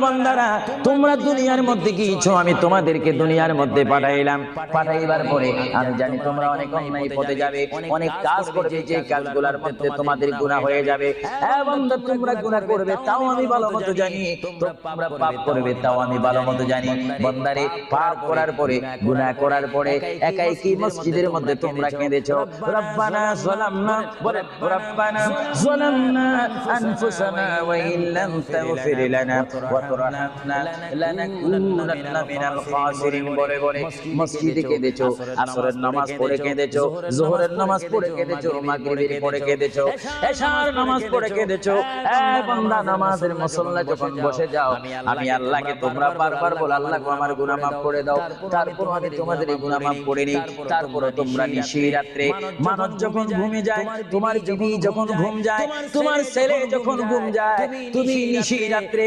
বান্দারা তোমরা দুনিয়ার মধ্যে গিয়েছো, আমি তোমাদেরকে দুনিয়ার মধ্যে পাঠাইলাম। পাঠাইবার পরে আমি জানি তোমরা অনেক অন্যায় পথে যাবে, অনেক কাজ করবে, যে কাজগুলোর মধ্যে তোমাদের গুনাহ হয়ে যাবে। হ্যাঁ বান্দা, তোমরা গুনাহ করবে তাও আমি ভালো মতো জানি, তোমরা পাপ করবে তাও আমি ভালো মতো জানি। বান্দারে, পাপ করার পরে, গুনাহ করার পরে একাই কি মসজিদের মধ্যে তোমরা কেঁদেছো, রব্বানা যালামনা, বলে রব্বানা যালামনা আনফুসানা ওয়া ইল্লাম তাগফির লানা ওয়া তুরহামনা লানাকুনান্না মিনাল খাসিরিন। বলে বলে মসজিদে কেঁদেছো, আসরের নামাজ পড়ে কেঁদেছো, যোহরের নামাজ পড়ে কেঁদেছো, মাগরিবের পড়ে কেঁদেছো, এশার নামাজ পড়ে কেঁদেছো। এ বান্দা, নামাজের মুসল্লা যখন বসে যাও, আমি আল্লাহকে তোমরা বারবার বল, আল্লাহ আমার গুনাহ মাফ করে দাও। তারপর আমি তোমাদের এই গুনাহ মাফ করে নিই। তারপরে তোমরা নিশি রাত্রে, মানুষ যখন ঘুমে যায়, তোমার বিবি যখন ঘুম যায়, তোমার ছেলে যখন ঘুম যায়, তুমি নিশি রাত্রে